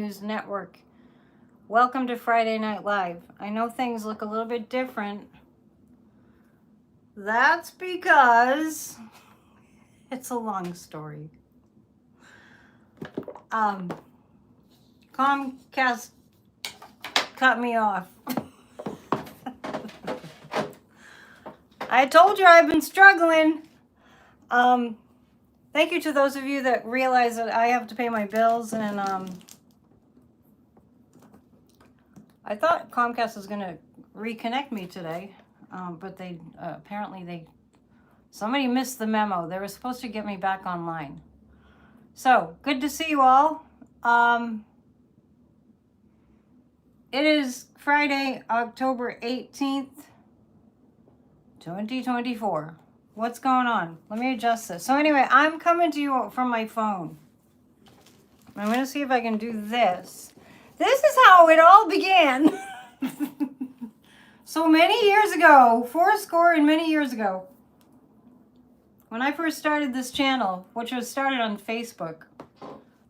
News Network. Welcome to Friday Night Live. I know things look a little bit different. That's because it's a long story. Comcast cut me off. I told you I've been struggling. Thank you to those of you that realize that I have to pay my bills, and I thought Comcast was going to reconnect me today, but they apparently somebody missed the memo. They were supposed to get me back online. So, good to see you all. It is Friday, October 18th, 2024. What's going on? Let me adjust this. So anyway, I'm coming to you from my phone. I'm going to see if I can do this. This is how it all began. So many years ago, 40 and many years ago, when I first started this channel, which was started on Facebook,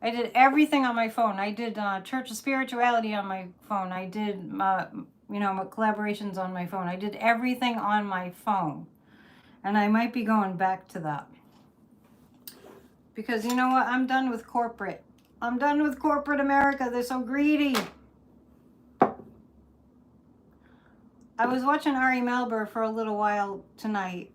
I did everything on my phone. I did Church of Spirituality on my phone. I did, my collaborations on my phone. I did everything on my phone. And I might be going back to that. Because you know what? I'm done with corporate. I'm done with corporate America. They're so greedy. I was watching Ari Melber for a little while tonight.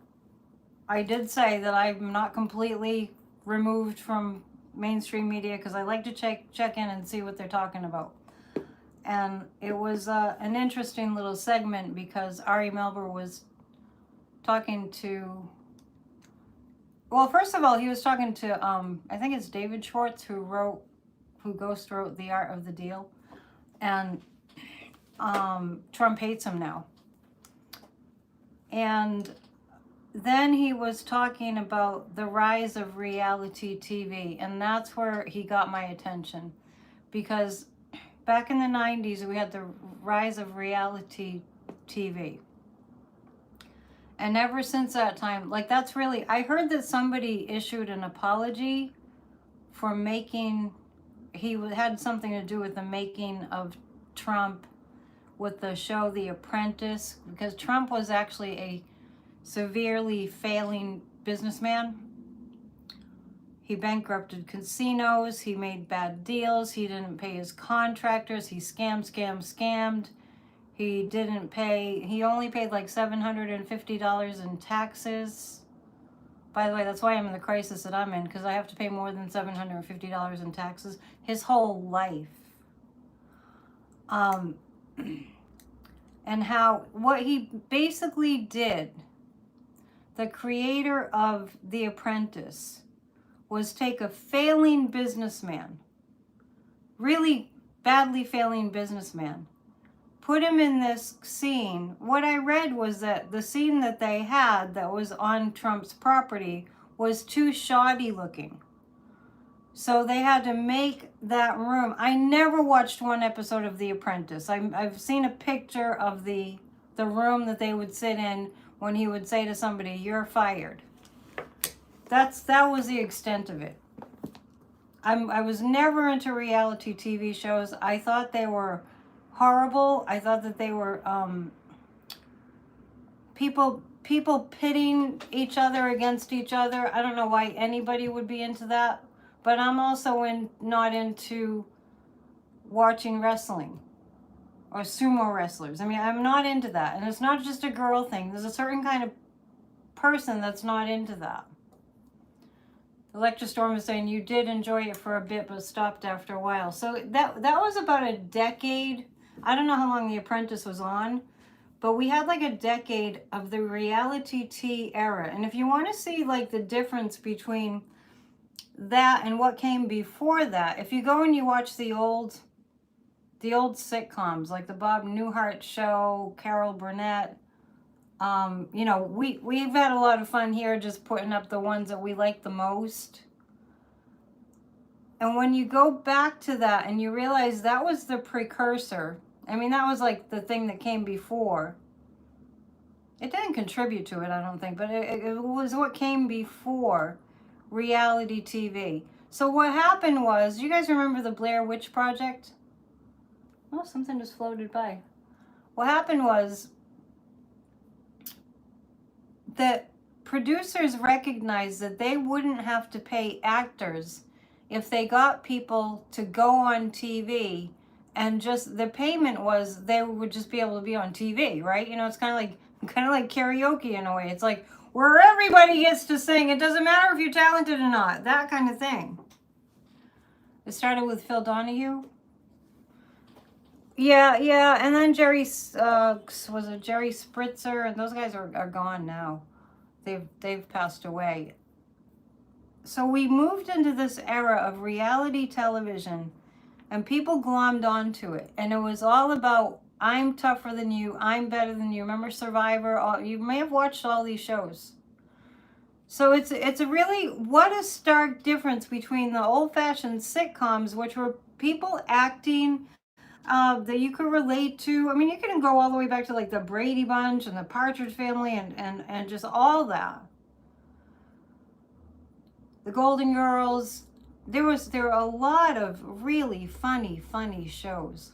I did say that I'm not completely removed from mainstream media because I like to check in and see what they're talking about. And it was an interesting little segment because Ari Melber was talking to, well, first of all, he was talking to, I think it's David Schwartz who ghost wrote The Art of the Deal. And Trump hates him now. And then he was talking about the rise of reality TV. And that's where he got my attention. Because back in the 90s, we had the rise of reality TV. And ever since that time, that's really, I heard that somebody issued an apology for had something to do with the making of Trump with the show The Apprentice, because Trump was actually a severely failing businessman. He bankrupted casinos, he made bad deals, he didn't pay his contractors, he scammed. He only paid like $750 in taxes. By the way, that's why I'm in the crisis that I'm in, because I have to pay more than $750 in taxes his whole life. And what he basically did, the creator of The Apprentice, was take a failing businessman, really badly failing businessman, put him in this scene. What I read was that the scene that they had that was on Trump's property was too shoddy looking. So they had to make that room. I never watched one episode of The Apprentice. I've seen a picture of the room that they would sit in when he would say to somebody, "You're fired." That was the extent of it. I was never into reality TV shows. I thought they were horrible. I thought that they were people pitting each other against each other. I don't know why anybody would be into that, but I'm also not into watching wrestling or sumo wrestlers. I mean, I'm not into that, and it's not just a girl thing. There's a certain kind of person that's not into that. Electra Storm was saying you did enjoy it for a bit, but stopped after a while. So that was about a decade. I don't know how long The Apprentice was on, but we had like a decade of the reality TV era. And if you want to see the difference between that and what came before that, if you go and you watch the old sitcoms, like the Bob Newhart Show, Carol Burnett, we've had a lot of fun here just putting up the ones that we like the most. And when you go back to that and you realize that was the precursor, I mean, that was like the thing that came before. It didn't contribute to it, I don't think, but it was what came before reality TV. So what happened was, you guys remember the Blair Witch Project? Oh, something just floated by. What happened was that producers recognized that they wouldn't have to pay actors if they got people to go on TV, and just the payment was they would just be able to be on TV, right? You know, it's kind of like karaoke in a way. It's like where everybody gets to sing. It doesn't matter if you're talented or not. That kind of thing. It started with Phil Donahue. Yeah, and then Jerry was it Jerry Spritzer, and those guys are gone now. They've passed away. So we moved into this era of reality television, and people glommed onto it, and it was all about I'm tougher than you, I'm better than you. Remember Survivor? You may have watched all these shows. So it's a really, what a stark difference between the old-fashioned sitcoms, which were people acting that you could relate to. I mean, you can go all the way back to like the Brady Bunch and the Partridge Family and just all that. The Golden Girls. There were a lot of really funny shows.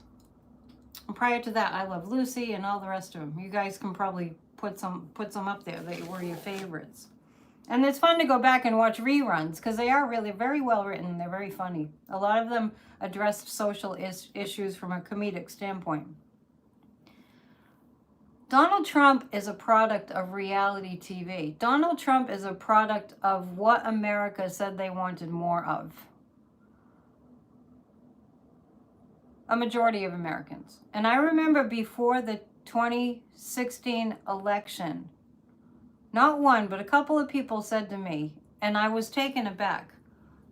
And prior to that, I Love Lucy and all the rest of them. You guys can probably put some up there that were your favorites. And it's fun to go back and watch reruns because they are really very well written. They're very funny. A lot of them addressed social issues from a comedic standpoint. Donald Trump is a product of reality TV. Donald Trump is a product of what America said they wanted more of. A majority of Americans. And I remember before the 2016 election, not one, but a couple of people said to me, and I was taken aback,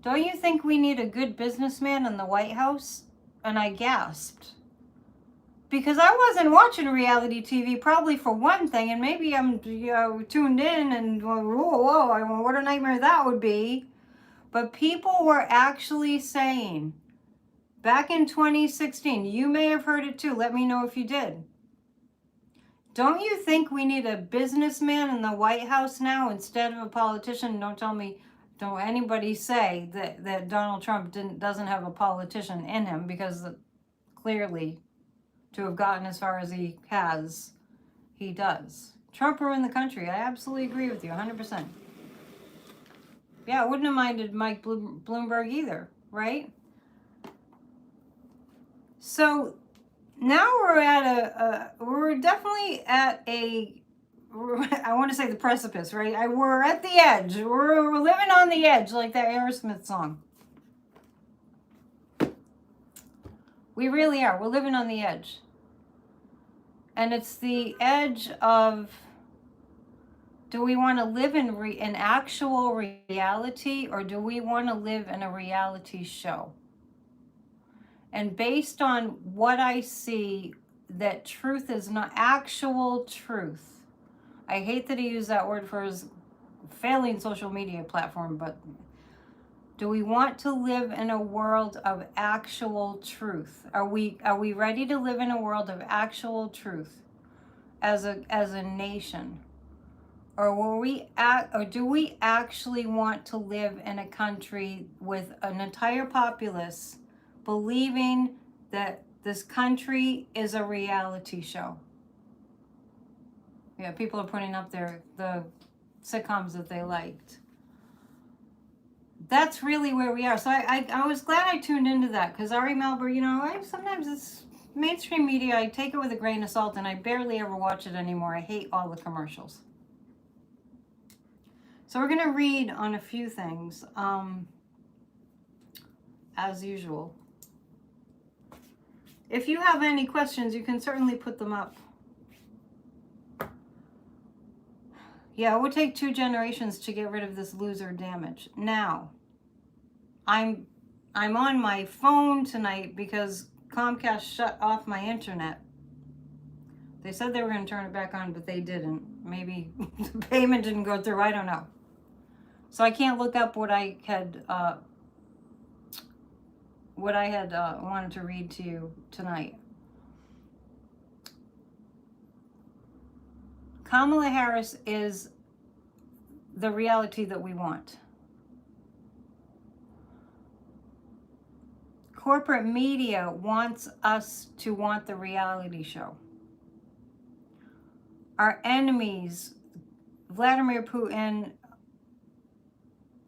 don't you think we need a good businessman in the White House? And I gasped. Because I wasn't watching reality TV, probably for one thing, and maybe I'm tuned in and whoa, what a nightmare that would be. But people were actually saying, back in 2016, you may have heard it too, let me know if you did. Don't you think we need a businessman in the White House now instead of a politician? Don't anybody say that Donald Trump doesn't have a politician in him, because clearly, to have gotten as far as he has, he does. Trump ruined the country. I absolutely agree with you, 100%. Yeah, I wouldn't have minded Mike Bloomberg either, right? So now we're definitely at I want to say the precipice, right? We're at the edge. We're living on the edge, like that Aerosmith song. We really are. We're living on the edge. And it's the edge of, do we want to live in an actual reality, or do we want to live in a reality show? And based on what I see, that truth is not actual truth. I hate that he used that word for his failing social media platform, but do we want to live in a world of actual truth? Are we ready to live in a world of actual truth as a nation? Or do we actually want to live in a country with an entire populace believing that this country is a reality show? Yeah, people are putting up the sitcoms that they liked. That's really where we are. So I was glad I tuned into that, because Ari Melber, sometimes it's mainstream media. I take it with a grain of salt, and I barely ever watch it anymore. I hate all the commercials. So we're going to read on a few things, as usual. If you have any questions, you can certainly put them up. Yeah, it would take 2 generations to get rid of this loser damage. Now, I'm on my phone tonight because Comcast shut off my internet. They said they were going to turn it back on, but they didn't. Maybe the payment didn't go through. I don't know. So I can't look up what I had wanted to read to you tonight. Kamala Harris is the reality that we want. corporate media wants us to want the reality show. Our enemies, Vladimir Putin,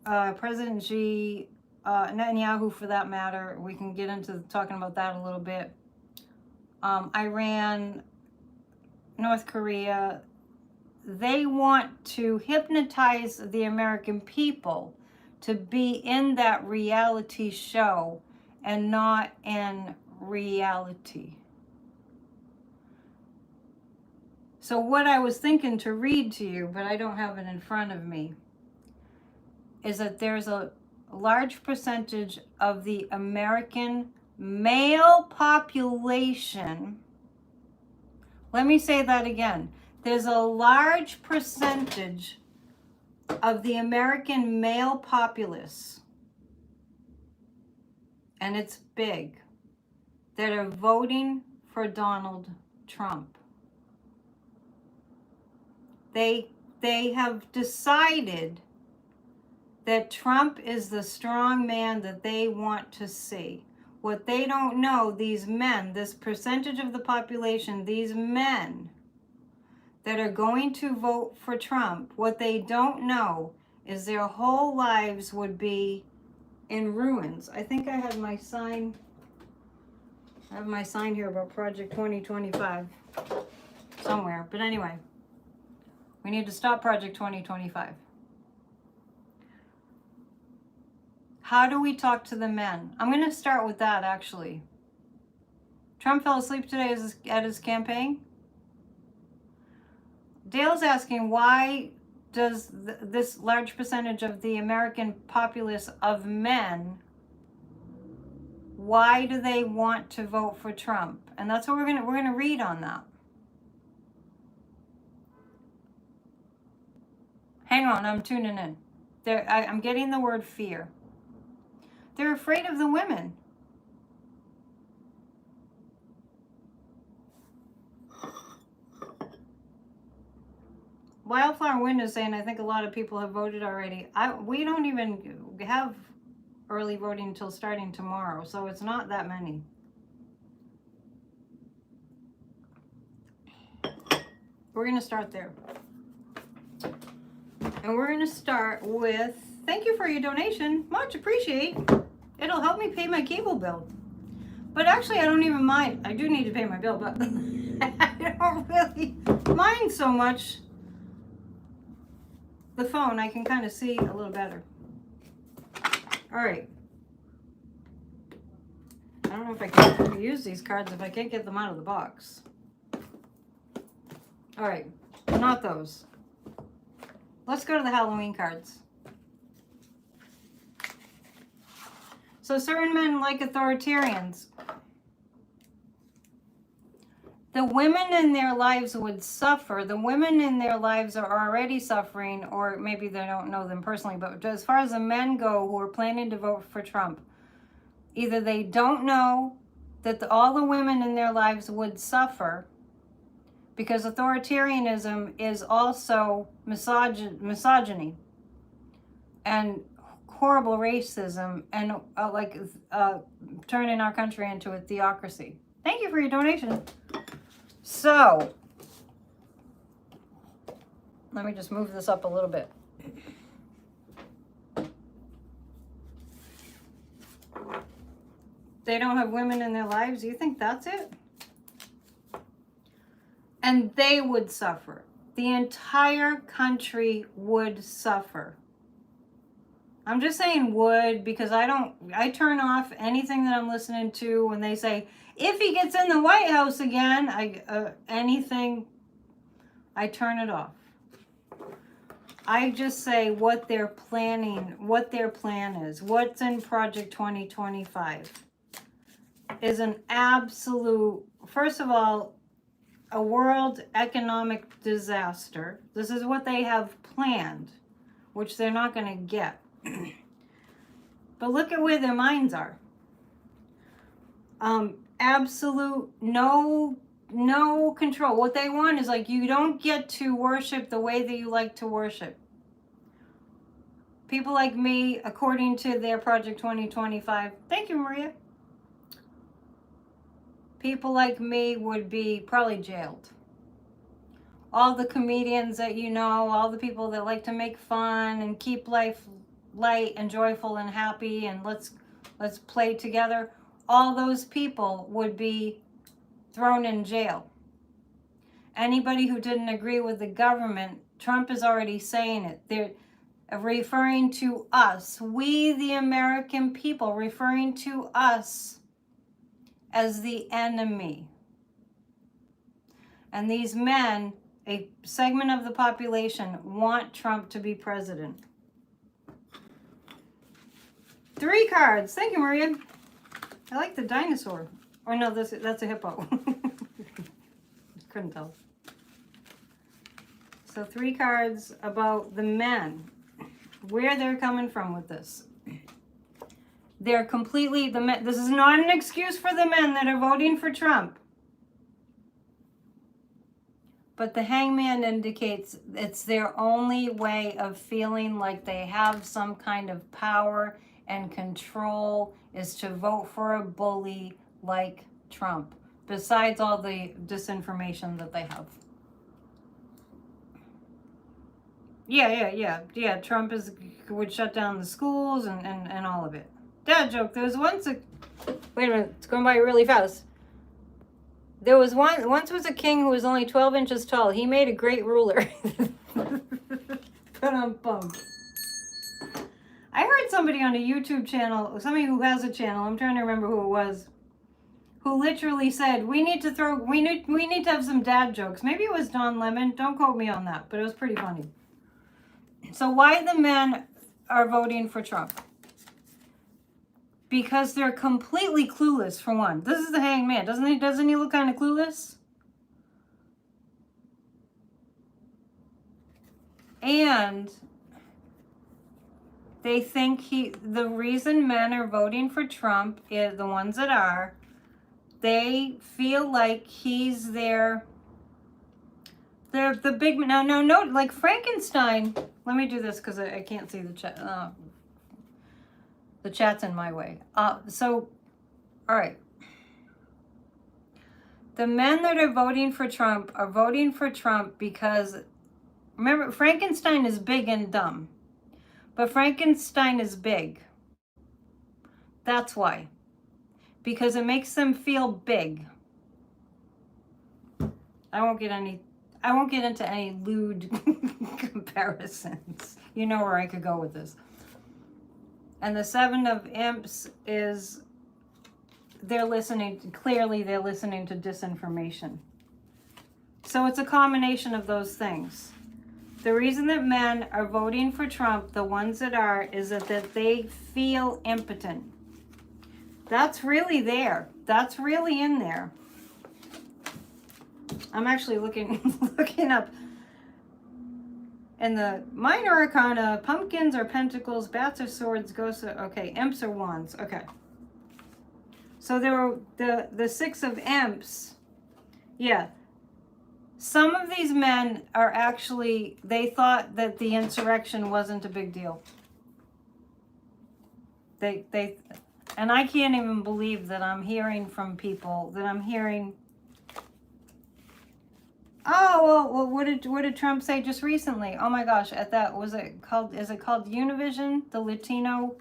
President Xi, Netanyahu for that matter, we can get into talking about that a little bit. Iran, North Korea, they want to hypnotize the American people to be in that reality show and not in reality. So what I was thinking to read to you, but I don't have it in front of me, is that there's a large percentage of the American male population. Let me say that again. There's a large percentage of the American male populace, and it's big, that are voting for Donald Trump. They have decided that Trump is the strong man that they want to see. What they don't know, these men, this percentage of the population, these men that are going to vote for Trump, what they don't know is their whole lives would be in ruins. I think I had my sign. I have my sign here about Project 2025 somewhere. But anyway, we need to stop Project 2025. How do we talk to the men? I'm going to start with that, actually. Trump fell asleep today at his campaign. Dale's asking, why does this large percentage of the American populace of men, why do they want to vote for Trump? And that's what we're gonna read on that. Hang on, I'm tuning in. I'm getting the word fear. They're afraid of the women. Wildflower Wind is saying, I think a lot of people have voted already. We don't even have early voting until starting tomorrow, so it's not that many. We're going to start there. And we're going to start with, thank you for your donation. Much appreciate. It'll help me pay my cable bill. But actually, I don't even mind. I do need to pay my bill, but I don't really mind so much. The phone, I can kind of see a little better. All right. I don't know if I can use these cards if I can't get them out of the box. All right, not those. Let's go to the Halloween cards. So certain men like authoritarians. The women in their lives would suffer. The women in their lives are already suffering, or maybe they don't know them personally, but as far as the men go who are planning to vote for Trump, either they don't know that all the women in their lives would suffer, because authoritarianism is also misogyny and horrible racism and turning our country into a theocracy. Thank you for your donation. So, let me just move this up a little bit. They don't have women in their lives. You think that's it? And they would suffer. The entire country would suffer. I'm just saying would, because I turn off anything that I'm listening to when they say, if he gets in the White House again, anything, I turn it off. I just say what they're planning, what their plan is, what's in Project 2025 is an absolute, first of all, a world economic disaster. This is what they have planned, which they're not going to get. But look at where their minds are. Absolute no control. What they want is like, you don't get to worship the way that you like to worship. People like me, according to their Project 2025. Thank you, Maria. people like me would be probably jailed. All the comedians that you know, all the people that like to make fun and keep life light and joyful and happy and let's play together, all those people would be thrown in jail. Anybody who didn't agree with the government, Trump is already saying it. They're referring to us, we the American people, referring to us as the enemy. And these men, a segment of the population, want Trump to be president. 3 cards. Thank you, Maria. I like the dinosaur. Or no, that's a hippo. Couldn't tell. So 3 cards about the men. Where they're coming from with this. They're completely, the men, this is not an excuse for the men that are voting for Trump. But the hangman indicates it's their only way of feeling like they have some kind of power and control is to vote for a bully like Trump, besides all the disinformation that they have. Yeah, Trump would shut down the schools and all of it. Dad joke, there was once a, wait a minute, it's going by really fast. There was once was a king who was only 12 inches tall. He made a great ruler. Bum. I heard somebody on a YouTube channel, somebody who has a channel, I'm trying to remember who it was, who literally said, we need to have some dad jokes. Maybe it was Don Lemon, don't quote me on that, but it was pretty funny. So why the men are voting for Trump? Because they're completely clueless, for one. This is the hangman. Doesn't he look kind of clueless? And they think the reason men are voting for Trump, is the ones that are, they feel like he's the big, no, like Frankenstein. Let me do this because I can't see the chat. The chat's in my way. So, all right. The men that are voting for Trump are voting for Trump because, remember, Frankenstein is big and dumb. But Frankenstein is big. That's why. Because it makes them feel big. I won't get into any lewd comparisons. You know where I could go with this. And the 7 of Imps is they're listening to disinformation. So it's a combination of those things. The reason that men are voting for Trump, the ones that are, is that they feel impotent. That's really there. That's really in there. I'm actually looking up. And the minor arcana, pumpkins or pentacles, bats or swords, ghosts are, okay, imps or wands, okay. So there were the 6 of imps, yeah. Some of these men are actually, they thought that the insurrection wasn't a big deal. They, and I can't even believe that I'm hearing from people, oh, well, what did Trump say just recently? Oh my gosh, is it called Univision, the Latino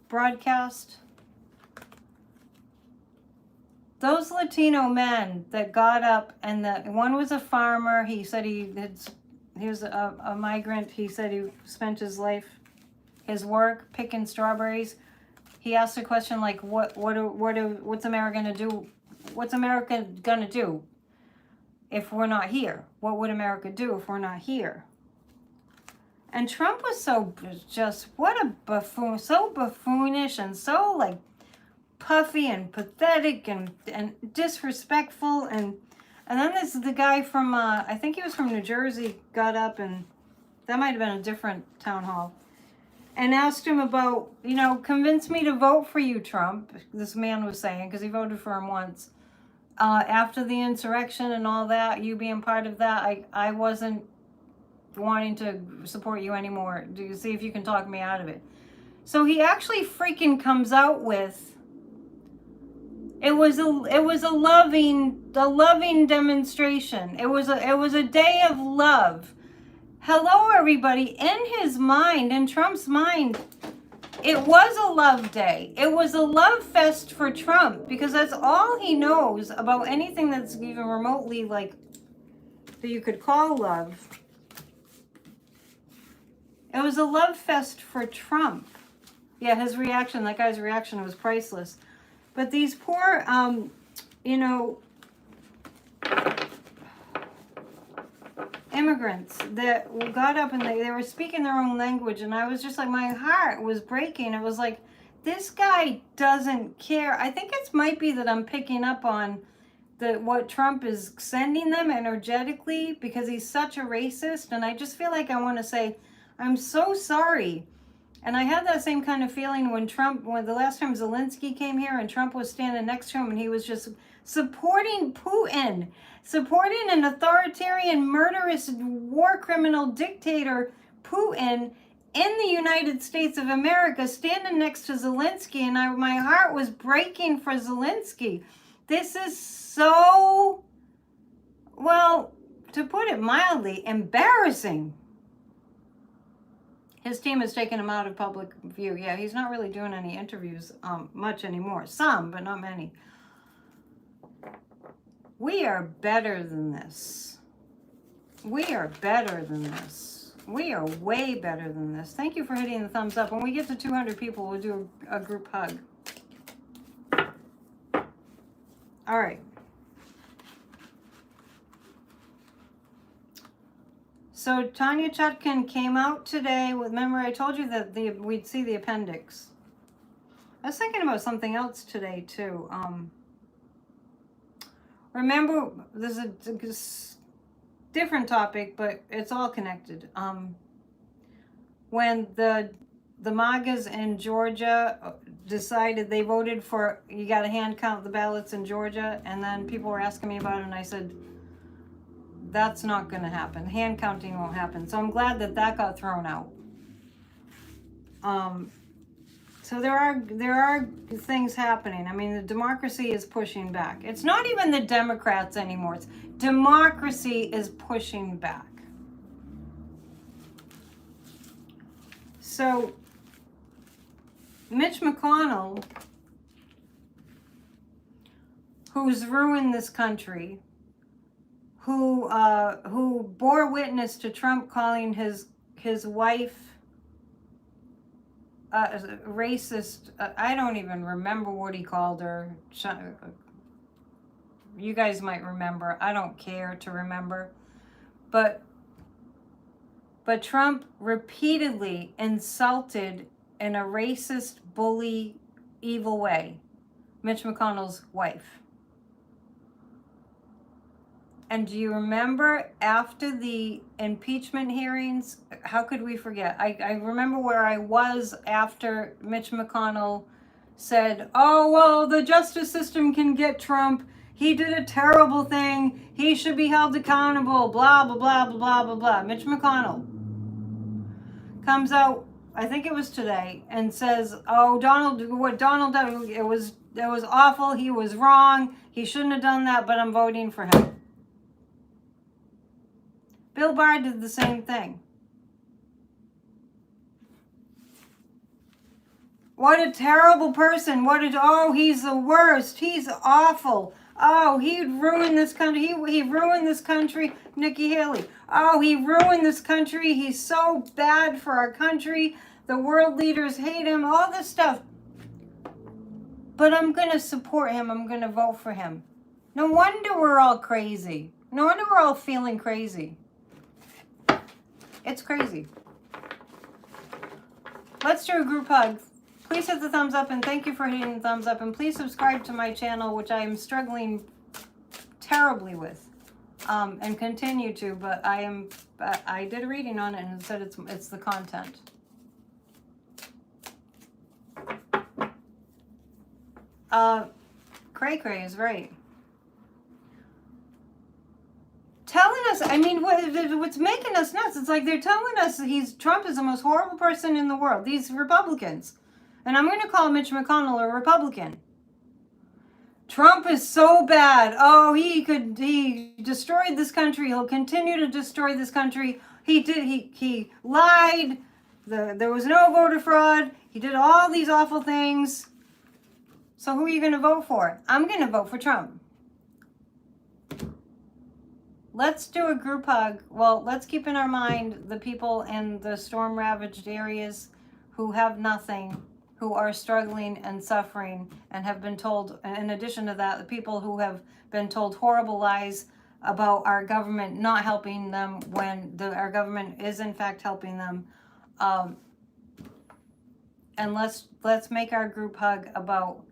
broadcast? Those Latino men that got up, and one was a farmer. He said he was a migrant. He said he spent his work picking strawberries. He asked a question like, what's America gonna do? What's America gonna do if we're not here? What would America do if we're not here? And Trump was what a buffoon, so buffoonish and so like puffy and pathetic and disrespectful. And then there's the guy from, I think he was from New Jersey, got up, and that might have been a different town hall, and asked him about, convince me to vote for you, Trump, this man was saying, because he voted for him once. After the insurrection and all that, you being part of that, I wasn't wanting to support you anymore. Do you see if you can talk me out of it? So he actually freaking comes out with It was a loving demonstration. It was a day of love. Hello, everybody. In his mind, in Trump's mind, it was a love day. It was a love fest for Trump because that's all he knows about anything that's even remotely like that you could call love. It was a love fest for Trump. Yeah, his reaction, that guy's reaction was priceless. But these poor, you know, immigrants that got up and they were speaking their own language, and I was just like, my heart was breaking. It was like, this guy doesn't care. I think it might be that I'm picking up on what Trump is sending them energetically because he's such a racist, and I just feel like I want to say, I'm so sorry. And I had that same kind of feeling when the last time Zelensky came here and Trump was standing next to him and he was just supporting Putin, supporting an authoritarian, murderous, war criminal dictator, Putin, in the United States of America, standing next to Zelensky. And my heart was breaking for Zelensky. This is so, well, to put it mildly, embarrassing. His team has taken him out of public view. Yeah, he's not really doing any interviews much anymore. Some, but not many. We are better than this. We are better than this. We are way better than this. Thank you for hitting the thumbs up. When we get to 200 people, we'll do a group hug. All right. So Tanya Chutkin came out today with, remember I told you that we'd see the appendix. I was thinking about something else today too. Remember, there's a different topic, but it's all connected. When the MAGAs in Georgia decided, they voted for, you got to hand count the ballots in Georgia, and then people were asking me about it, and I said, that's not going to happen. Hand counting won't happen. So I'm glad that got thrown out. So there are things happening. I mean, the democracy is pushing back. It's not even the Democrats anymore. It's democracy is pushing back. So Mitch McConnell, who's ruined this country, who bore witness to Trump calling his wife racist. I don't even remember what he called her. You guys might remember. I don't care to remember. But Trump repeatedly insulted in a racist, bully, evil way Mitch McConnell's wife. And do you remember after the impeachment hearings, how could we forget? I remember where I was after Mitch McConnell said, oh, well, the justice system can get Trump. He did a terrible thing. He should be held accountable, blah, blah, blah, blah, blah, blah, blah. Mitch McConnell comes out, I think it was today, and says, oh, what Donald did, it was awful. He was wrong. He shouldn't have done that, but I'm voting for him. Bill Barr did the same thing. What a terrible person. Oh, he's the worst. He's awful. Oh, he'd ruin this country. He ruined this country. Nikki Haley. Oh, he ruined this country. He's so bad for our country. The world leaders hate him. All this stuff. But I'm going to support him. I'm going to vote for him. No wonder we're all crazy. No wonder we're all feeling crazy. It's crazy. Let's do a group hug. Please hit the thumbs up, and thank you for hitting the thumbs up. And please subscribe to my channel, which I am struggling terribly with, and continue to. But I did a reading on it and it said it's the content. Cray Cray is right. Telling us, I mean, what's making us nuts? It's like they're telling us Trump is the most horrible person in the world. These Republicans, and I'm going to call Mitch McConnell a Republican. Trump is so bad. Oh, he destroyed this country. He'll continue to destroy this country. He lied. There was no voter fraud. He did all these awful things. So who are you going to vote for? I'm going to vote for Trump. Let's do a group hug. Well, let's keep in our mind the people in the storm-ravaged areas who have nothing, who are struggling and suffering and have been told, in addition to that, the people who have been told horrible lies about our government not helping them when our government is in fact helping them. And let's make our group hug about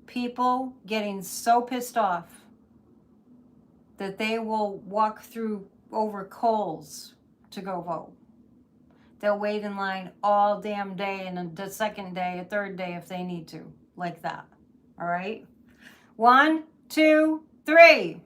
people getting so pissed off that they will walk through over coals to go vote. They'll wait in line all damn day, and the second day, a third day if they need to, like that. All right? 1, 2, 3.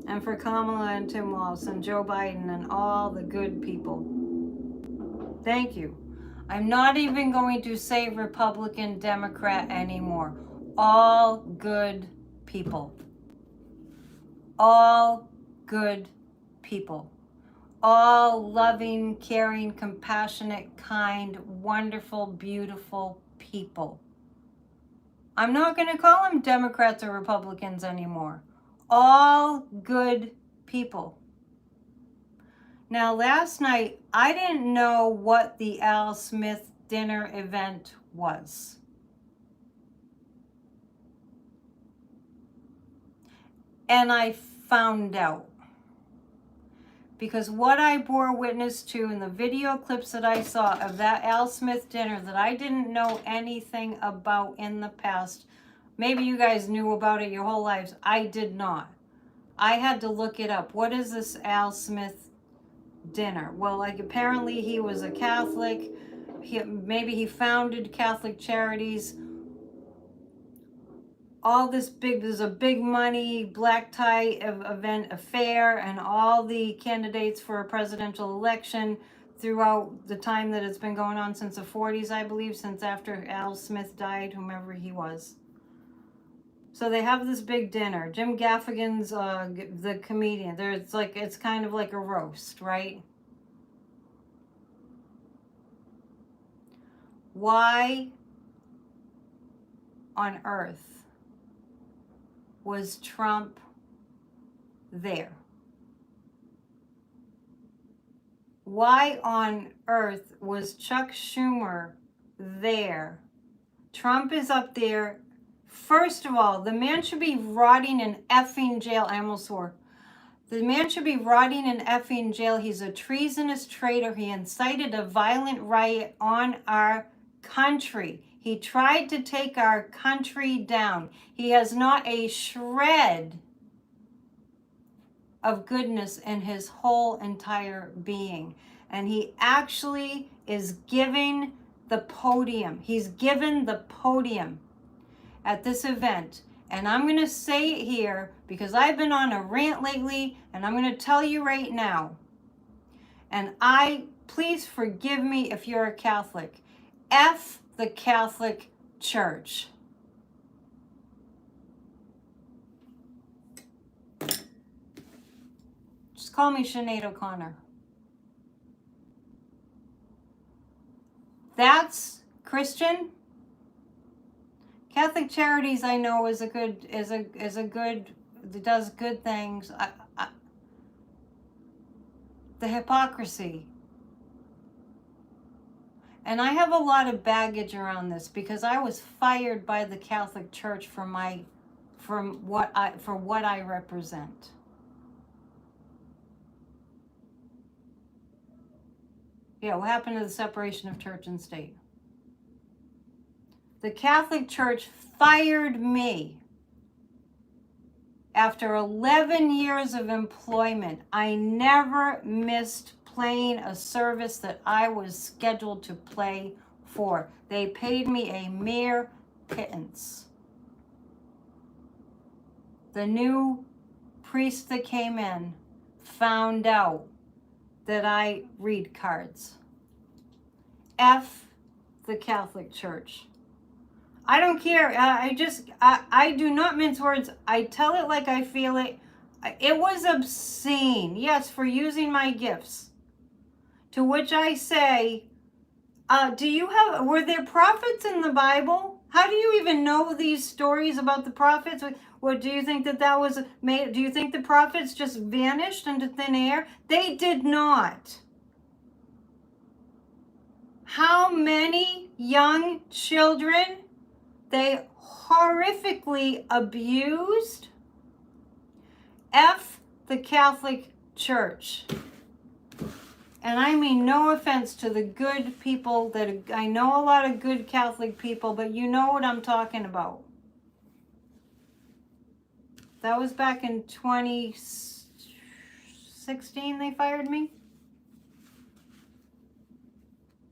And for Kamala and Tim Walz and Joe Biden and all the good people. Thank you. I'm not even going to say Republican, Democrat anymore. All good people. All good people. All loving, caring, compassionate, kind, wonderful, beautiful people. I'm not going to call them Democrats or Republicans anymore. All good people. Now, last night, I didn't know what the Al Smith dinner event was. And I found out. Because what I bore witness to in the video clips that I saw of that Al Smith dinner that I didn't know anything about in the past, maybe you guys knew about it your whole lives. I did not. I had to look it up. What is this Al Smith dinner? Well, like apparently he was a Catholic. Maybe he founded Catholic Charities. All this there's a big money black tie event affair, and all the candidates for a presidential election throughout the time that it's been going on since the 40s, I believe, since after Al Smith died, whomever he was. So they have this big dinner. Jim Gaffigan's the comedian. It's kind of like a roast, right? Why on earth was Trump there? Why on earth was Chuck Schumer there? Trump is up there. First of all, the man should be rotting in effing jail. I almost swore. The man should be rotting in effing jail. He's a treasonous traitor. He incited a violent riot on our country. He tried to take our country down. He has not a shred of goodness in his whole entire being. And he actually is giving the podium. He's given the podium at this event. And I'm going to say it here because I've been on a rant lately, and I'm going to tell you right now. And please forgive me if you're a Catholic. F the Catholic Church. Just call me Sinead O'Connor. That's Christian. Catholic Charities, I know, is a good, does good things. The hypocrisy. And I have a lot of baggage around this because I was fired by the Catholic Church for what I represent. Yeah, what happened to the separation of church and state? The Catholic Church fired me after 11 years of employment. I never missed playing a service that I was scheduled to play for. They paid me a mere pittance. The new priest that came in found out that I read cards. F the Catholic Church. I don't care. I do not mince words. I tell it like I feel it. It was obscene. Yes, for using my gifts. To which I say, were there prophets in the Bible? How do you even know these stories about the prophets? What do you think that was made? Do you think the prophets just vanished into thin air? They did not. How many young children they horrifically abused? F the Catholic Church. And I mean no offense to the good people I know a lot of good Catholic people, but you know what I'm talking about. That was back in 2016 they fired me.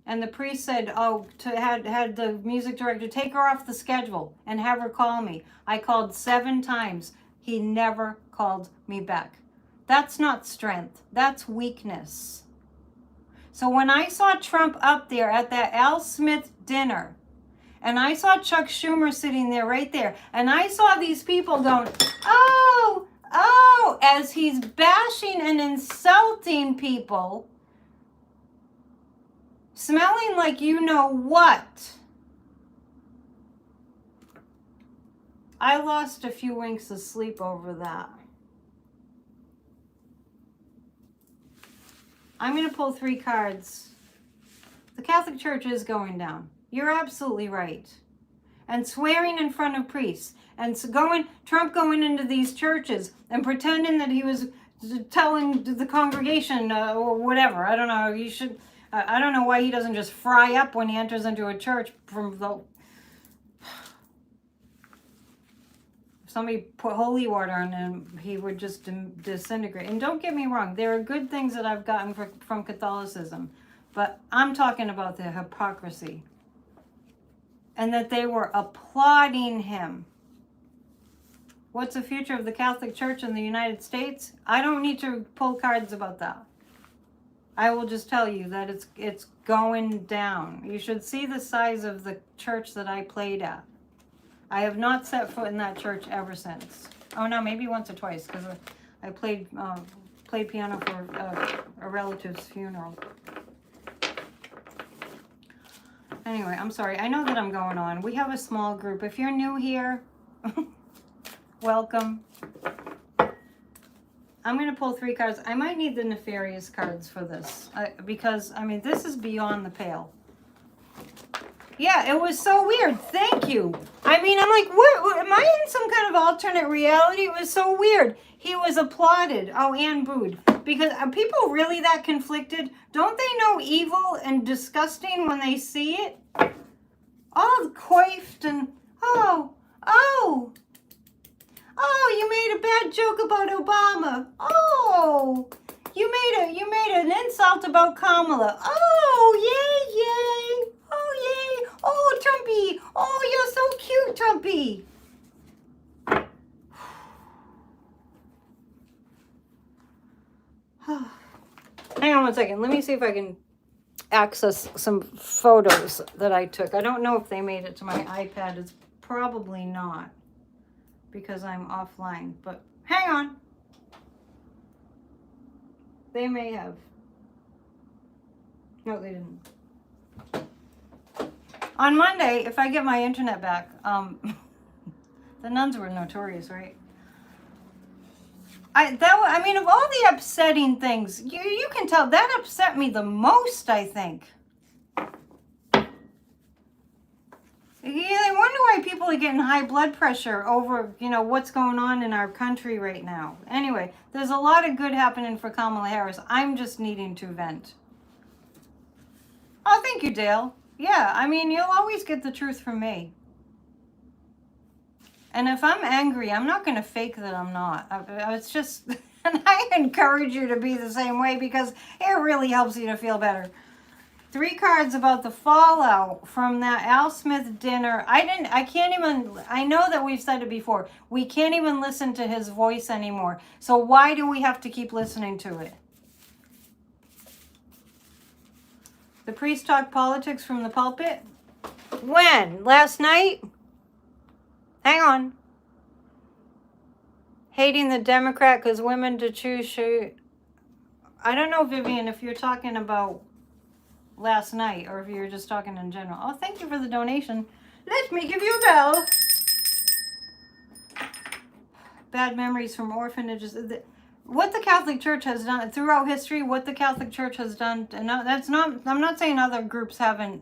And the priest said, had the music director take her off the schedule and have her call me. I called 7 times. He never called me back. That's not strength. That's weakness. So when I saw Trump up there at that Al Smith dinner, and I saw Chuck Schumer sitting there right there, and I saw these people going, oh, as he's bashing and insulting people, smelling like you know what. I lost a few winks of sleep over that. I'm going to pull 3 cards. The Catholic Church is going down. You're absolutely right. And swearing in front of priests. And Trump going into these churches and pretending that he was telling the congregation or whatever. I don't know. I don't know why he doesn't just fry up when he enters into a church from the... Somebody put holy water on him, he would just disintegrate. And don't get me wrong, there are good things that I've gotten from Catholicism, but I'm talking about the hypocrisy. And that they were applauding him. What's the future of the Catholic Church in the United States? I don't need to pull cards about that. I will just tell you that it's going down. You should see the size of the church that I played at. I have not set foot in that church ever since. Oh no, maybe once or twice, because I played piano for a relative's funeral. Anyway, I'm sorry. I know that I'm going on. We have a small group. If you're new here, welcome. I'm going to pull 3 cards. I might need the nefarious cards for this, because, I mean, this is beyond the pale. Yeah, it was so weird. Thank you. I mean, I'm like, what? Am I in some kind of alternate reality? It was so weird. He was applauded. Oh, and booed. Because are people really that conflicted? Don't they know evil and disgusting when they see it? All coiffed and, oh, you made a bad joke about Obama. Oh, you made an insult about Kamala. Oh, yay. Oh, yay. Oh, Trumpy. Oh, you're so cute, Trumpy. Hang on one second. Let me see if I can access some photos that I took. I don't know if they made it to my iPad. It's probably not because I'm offline. But hang on. They may have. No, they didn't. On Monday, if I get my internet back, the nuns were notorious, right? I mean, of all the upsetting things, you can tell that upset me the most, I think. Yeah, I wonder why people are getting high blood pressure over, what's going on in our country right now. Anyway, there's a lot of good happening for Kamala Harris. I'm just needing to vent. Oh, thank you, Dale. Yeah, I mean, you'll always get the truth from me. And if I'm angry, I'm not going to fake that I'm not. It's just, and I encourage you to be the same way because it really helps you to feel better. 3 cards about the fallout from that Al Smith dinner. I know that we've said it before. We can't even listen to his voice anymore. So why do we have to keep listening to it? The priest talked politics from the pulpit? When? Last night? Hang on. Hating the Democrat because women to choose. I don't know, Vivian, if you're talking about last night or if you're just talking in general. Oh, thank you for the donation. Let me give you a bell. Bad memories from orphanages. What the Catholic Church has done throughout history, what the Catholic Church has done, and that's not, I'm not saying other groups haven't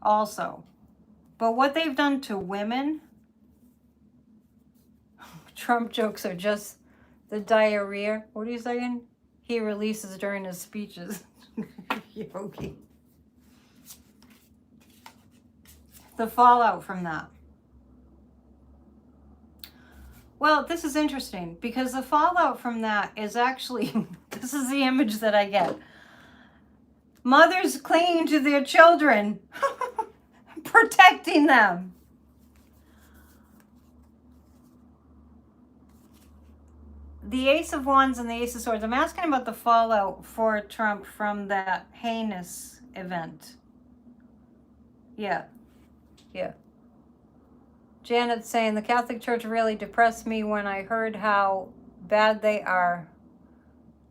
also, but what they've done to women, Trump jokes are just the diarrhea. What are you saying? He releases during his speeches. Yogi. The fallout from that. Well, this is interesting because the fallout from that is actually, this is the image that I get. Mothers clinging to their children, protecting them. The Ace of Wands and the Ace of Swords. I'm asking about the fallout for Trump from that heinous event. Yeah. Janet's saying, the Catholic Church really depressed me when I heard how bad they are.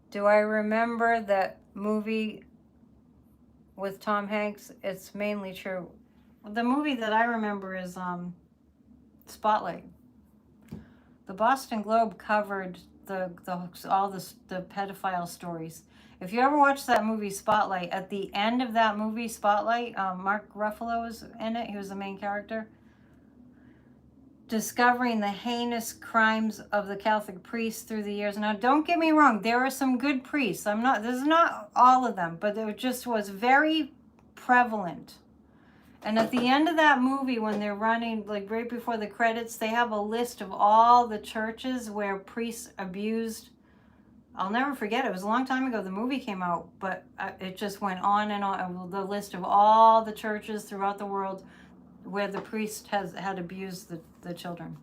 Do I remember that movie with Tom Hanks? It's mainly true. The movie that I remember is Spotlight. The Boston Globe covered all the pedophile stories. If you ever watch that movie Spotlight, at the end of that movie Spotlight, Mark Ruffalo was in it. He was the main character. Discovering the heinous crimes of the Catholic priests through the years. Now, don't get me wrong. There are some good priests. This is not all of them, but it just was very prevalent. And at the end of that movie, when they're running, like right before the credits, they have a list of all the churches where priests abused. I'll never forget. It was a long time ago the movie came out, but it just went on and on. The list of all the churches throughout the world where the priest had abused the children.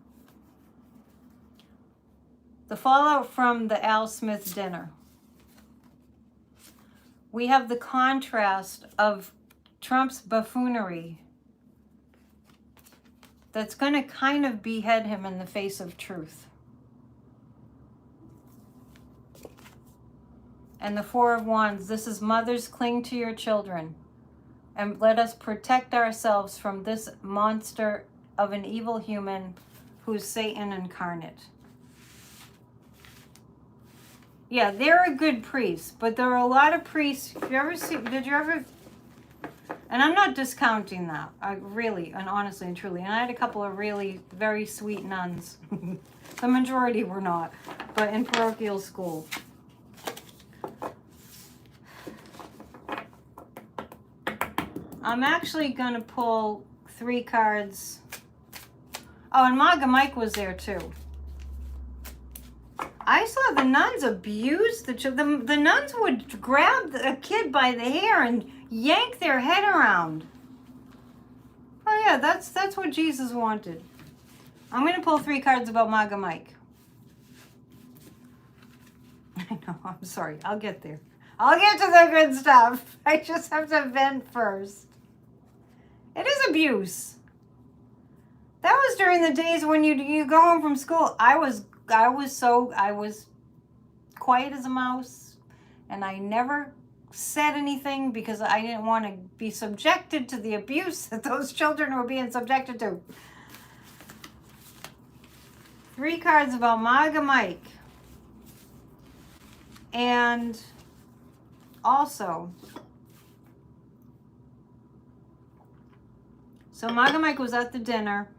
The fallout from the Al Smith dinner. We have the contrast of Trump's buffoonery that's going to kind of behead him in the face of truth. And the Four of Wands, this is mothers, cling to your children and let us protect ourselves from this monster of an evil human who's Satan incarnate. Yeah, they're a good priest, but there are a lot of priests. And I'm not discounting that, really, and honestly and truly. And I had a couple of really very sweet nuns. The majority were not, but in parochial school. I'm actually going to pull 3 cards. Oh, and MAGA Mike was there too. I saw the nuns abuse the children. The nuns would grab a kid by the hair and yank their head around. Oh yeah, that's what Jesus wanted. I'm going to pull 3 cards about MAGA Mike. I know, I'm sorry. I'll get there. I'll get to the good stuff. I just have to vent first. It is abuse. That was during the days when you go home from school. I was quiet as a mouse, and I never said anything because I didn't want to be subjected to the abuse that those children were being subjected to. 3 cards about MAGA Mike. And also, so MAGA Mike was at the dinner.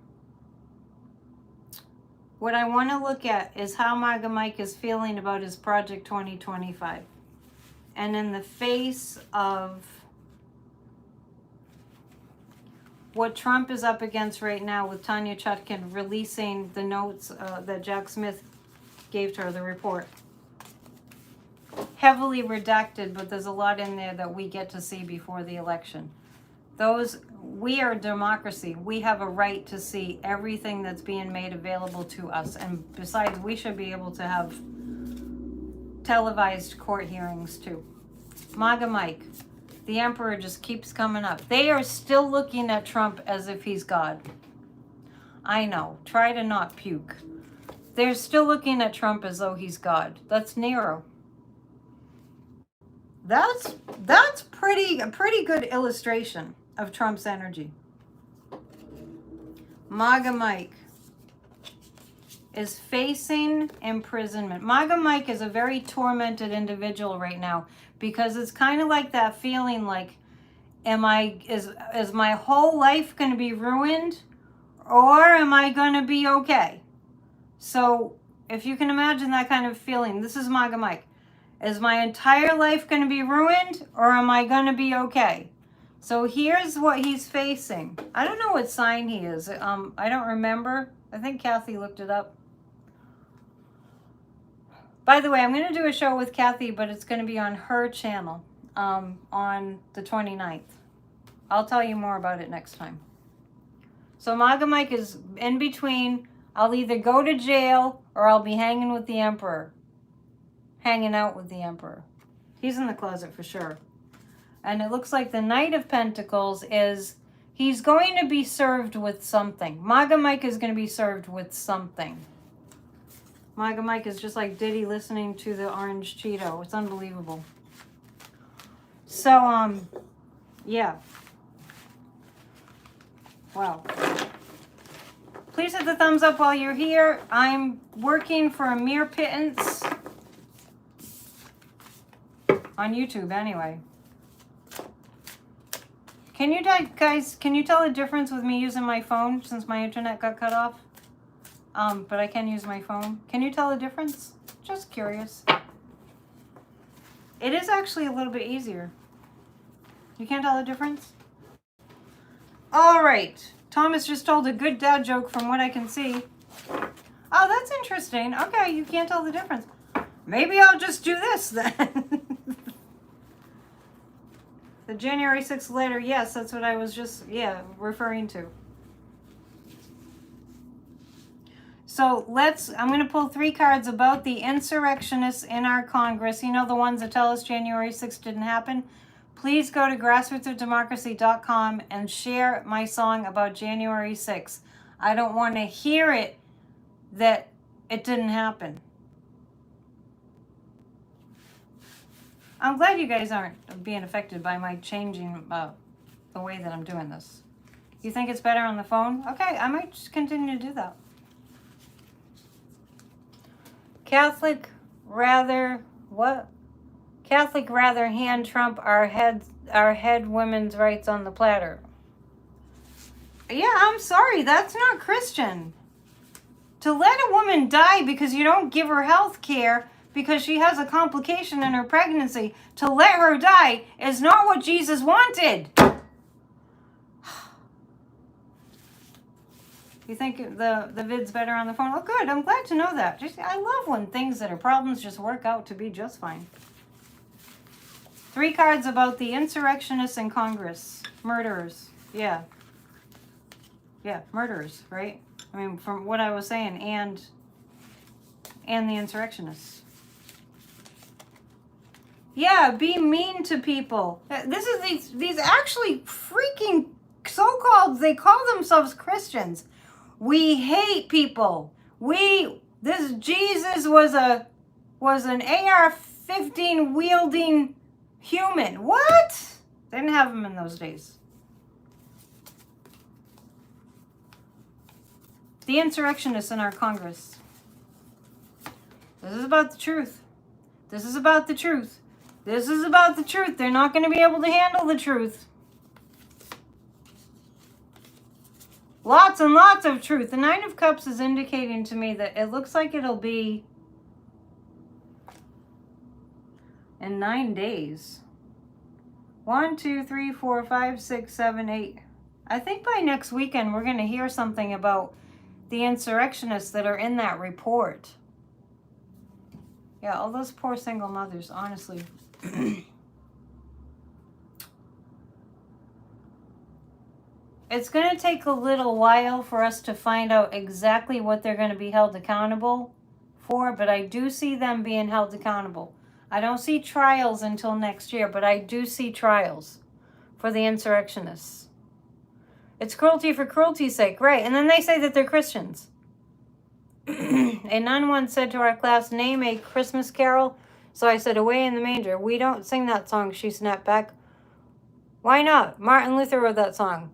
What I want to look at is how MAGA Mike is feeling about his Project 2025. And in the face of what Trump is up against right now with Tanya Chutkan releasing the notes that Jack Smith gave to her, the report. heavily redacted, but there's a lot in there that we get to see before the election. We are a democracy. We have a right to see everything that's being made available to us. And besides, we should be able to have televised court hearings too. MAGA Mike, the emperor just keeps coming up. They are still looking at Trump as if he's God. I know. Try to not puke. They're still looking at Trump as though he's God. That's Nero. That's a pretty good illustration of Trump's energy. MAGA Mike is facing imprisonment. MAGA Mike is a very tormented individual right now because it's kind of like that feeling like, is my whole life going to be ruined, or am I going to be okay? So if you can imagine that kind of feeling, this is MAGA Mike. Is my entire life going to be ruined, or am I going to be okay? So here's what he's facing. I don't know what sign he is. I don't remember. I think Kathy looked it up. By the way, I'm going to do a show with Kathy, but it's going to be on her channel on the 29th. I'll tell you more about it next time. So MAGA Mike is in between. I'll either go to jail or I'll be hanging with the emperor. Hanging out with the emperor. He's in the closet for sure. And it looks like the Knight of Pentacles is, he's going to be served with something. MAGA Mike is going to be served with something. MAGA Mike is just like Diddy listening to the Orange Cheeto. It's unbelievable. So, yeah. Wow. Please hit the thumbs up while you're here. I'm working for a mere pittance. On YouTube, anyway. Can you guys, can you tell the difference with me using my phone since my internet got cut off? But I can use my phone. Can you tell the difference? Just curious. It is actually a little bit easier. You can't tell the difference? All right. Thomas just told a good dad joke from what I can see. Oh, that's interesting. Okay, you can't tell the difference. Maybe I'll just do this then. The January 6th letter, yes, that's what I was just, referring to. So I'm going to pull 3 cards about the insurrectionists in our Congress. You know, the ones that tell us January 6th didn't happen. Please go to grassrootsofdemocracy.com and share my song about January 6th. I don't want to hear it that it didn't happen. I'm glad you guys aren't being affected by my changing the way that I'm doing this. You think it's better on the phone? Okay, I might just continue to do that. Catholic rather hand Trump our head women's rights on the platter. Yeah, I'm sorry, that's not Christian. To let a woman die because you don't give her health care because she has a complication in her pregnancy, to let her die is not what Jesus wanted. You think the vid's better on the phone? Oh, good. I'm glad to know that. I love when things that are problems just work out to be just fine. 3 cards about the insurrectionists in Congress. Murderers. Yeah. Yeah, murderers, right? I mean, from what I was saying, and the insurrectionists. Yeah, be mean to people. This is these actually freaking so-called, they call themselves Christians. We hate people. This Jesus was an AR-15 wielding human. What? They didn't have him in those days. The insurrectionists in our Congress. This is about the truth. This is about the truth. This is about the truth. They're not going to be able to handle the truth. Lots and lots of truth. The Nine of Cups is indicating to me that it looks like it'll be in 9 days. 1, 2, 3, 4, 5, 6, 7, 8. I think by next weekend we're going to hear something about the insurrectionists that are in that report. Yeah, all those poor single mothers, honestly. It's going to take a little while for us to find out exactly what they're going to be held accountable for, but I do see them being held accountable. I don't see trials until next year, but I do see trials for the insurrectionists. It's cruelty for cruelty's sake, right? And then they say that they're Christians. A nun once said to our class, name a Christmas carol. So I said, Away in the Manger. We don't sing that song, she snapped back. Why not? Martin Luther wrote that song.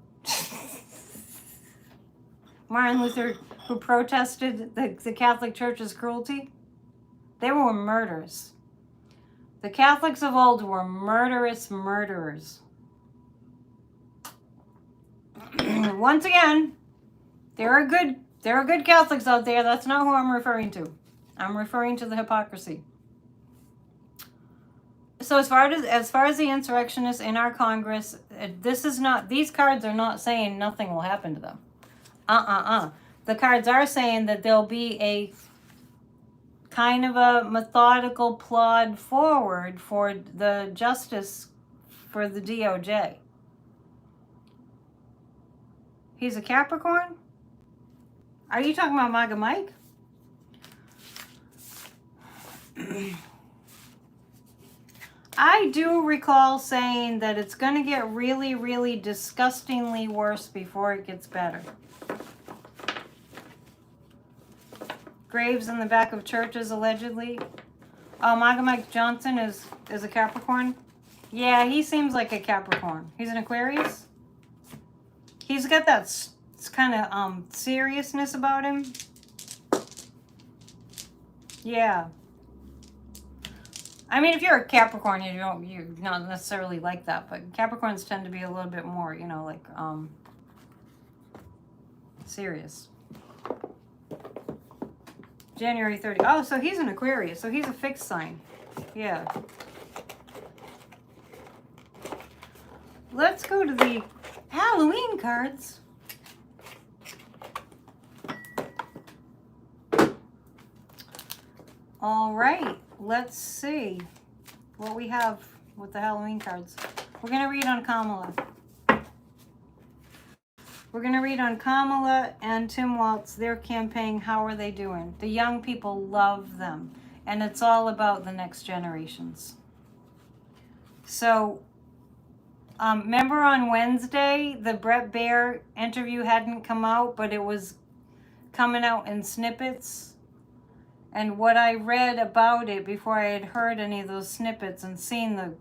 Martin Luther, who protested the Catholic Church's cruelty. They were murderers. The Catholics of old were murderous murderers. Once again, there are good Catholics out there. That's not who I'm referring to. I'm referring to the hypocrisy. So as far as the insurrectionists in our Congress, these cards are not saying nothing will happen to them. The cards are saying that there'll be a kind of a methodical plod forward for the justice for the DOJ. He's a Capricorn? Are you talking about MAGA Mike? I do recall saying that it's going to get really, really disgustingly worse before it gets better. Graves in the back of churches, allegedly. Oh, MAGA Mike Johnson is a Capricorn? Yeah, he seems like a Capricorn. He's an Aquarius? He's got that kind of seriousness about him. Yeah. I mean, if you're a Capricorn, you're not necessarily like that, but Capricorns tend to be a little bit more, like serious. January 30th. Oh, so he's an Aquarius, so he's a fixed sign. Yeah. Let's go to the Halloween cards. All right, let's see what we have with the Halloween cards. We're going to read on Kamala. We're going to read on Kamala and Tim Walz, their campaign. How are they doing? The young people love them, and it's all about the next generations. So, remember on Wednesday, the Brett Baer interview hadn't come out, but it was coming out in snippets. And what I read about it before I had heard any of those snippets and seen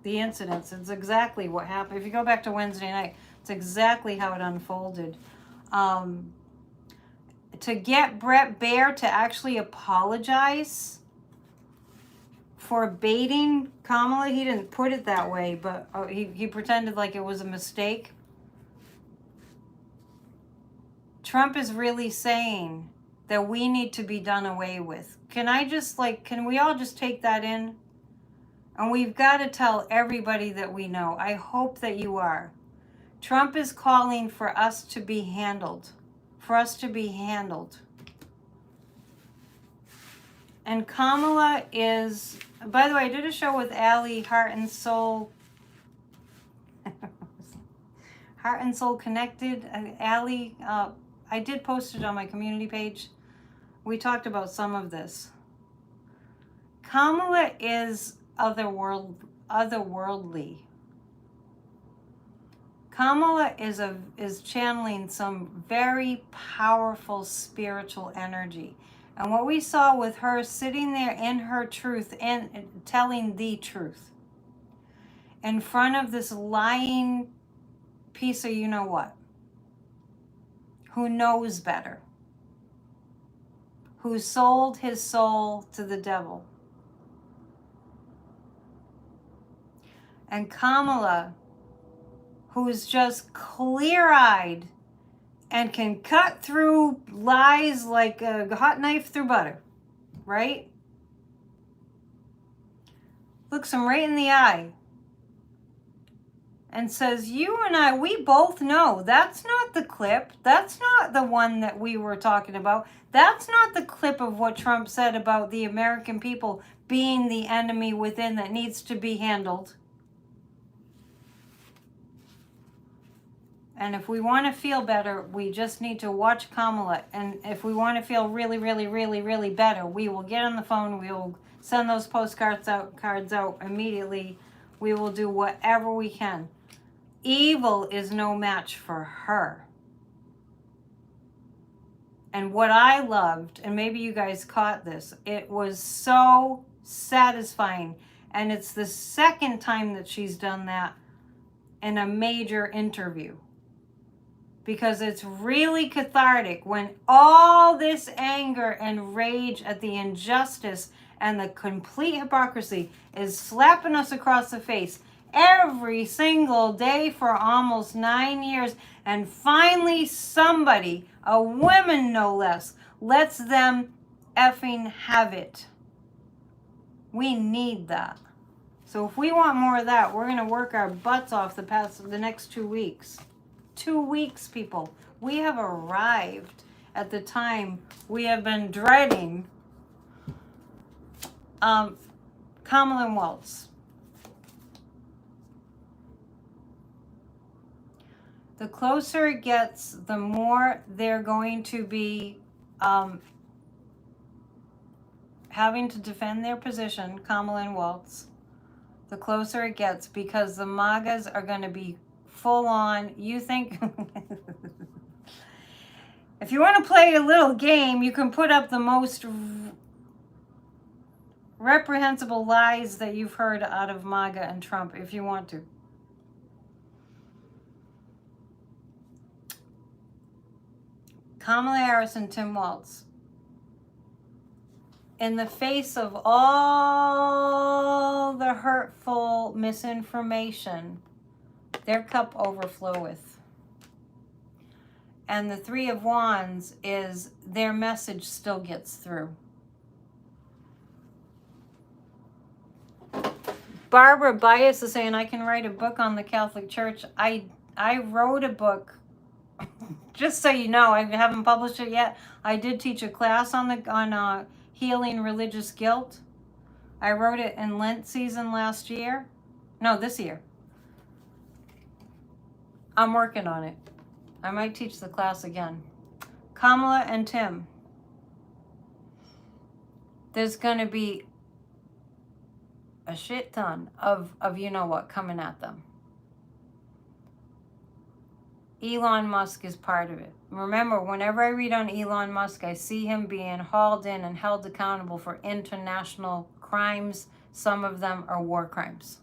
the incidents, it's exactly what happened. If you go back to Wednesday night, it's exactly how it unfolded. To get Brett Baer to actually apologize for baiting Kamala, he didn't put it that way, but he pretended like it was a mistake. Trump is really saying that we need to be done away with. Can we all just take that in? And we've got to tell everybody that we know. I hope that you are. Trump is calling for us to be handled. For us to be handled. And Kamala is, by the way, I did a show with Allie, Heart and Soul. Heart and Soul Connected. Allie, I did post it on my community page. We talked about some of this. Kamala is otherworldly. Kamala is channeling some very powerful spiritual energy. And what we saw with her sitting there in her truth and telling the truth in front of this lying piece of you-know-what, who knows better, who sold his soul to the devil. And Kamala, who's just clear-eyed and can cut through lies like a hot knife through butter, right? Looks them right in the eye and says, you and I, we both know that's not the clip. That's not the one that we were talking about. That's not the clip of what Trump said about the American people being the enemy within that needs to be handled. And if we want to feel better, we just need to watch Kamala. And if we want to feel really, really, really, really better, we will get on the phone. We will send those cards out immediately. We will do whatever we can. Evil is no match for her. And what I loved, and maybe you guys caught this, it was so satisfying. And it's the second time that she's done that in a major interview. Because it's really cathartic when all this anger and rage at the injustice and the complete hypocrisy is slapping us across the face every single day for almost 9 years. And finally somebody, a woman no less, lets them effing have it. We need that. So if we want more of that, we're going to work our butts off the next 2 weeks. 2 weeks, people. We have arrived at the time we have been dreading. Kamala Waltz. The closer it gets, the more they're going to be having to defend their position, Kamala and Waltz. The closer it gets, because the MAGAs are going to be full on. You think if you want to play a little game, you can put up the most reprehensible lies that you've heard out of MAGA and Trump if you want to. Kamala Harris and Tim Walz, in the face of all the hurtful misinformation, their cup overfloweth. And the Three of Wands is their message still gets through. Barbara Bias is saying, I can write a book on the Catholic Church. I wrote a book, just so you know, I haven't published it yet. I did teach a class on healing religious guilt. I wrote it in Lent season last year. No, this year. I'm working on it. I might teach the class again. Kamala and Tim. There's going to be a shit ton of you know what coming at them. Elon Musk is part of it. Remember, whenever I read on Elon Musk, I see him being hauled in and held accountable for international crimes. Some of them are war crimes.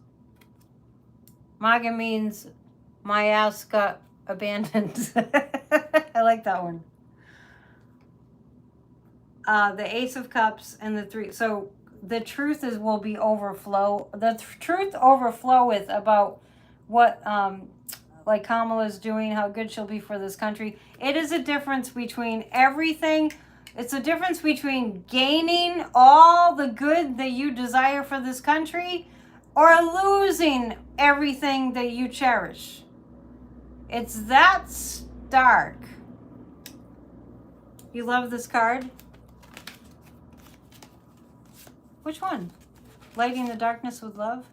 MAGA means my ass got abandoned. I like that one. The Ace of Cups and the Three. So the truth will be overflow. The truth overfloweth about what like Kamala's doing, how good she'll be for this country. It is a difference between everything. It's a difference between gaining all the good that you desire for this country or losing everything that you cherish. It's that stark. You love this card? Which one? Lighting the darkness with love?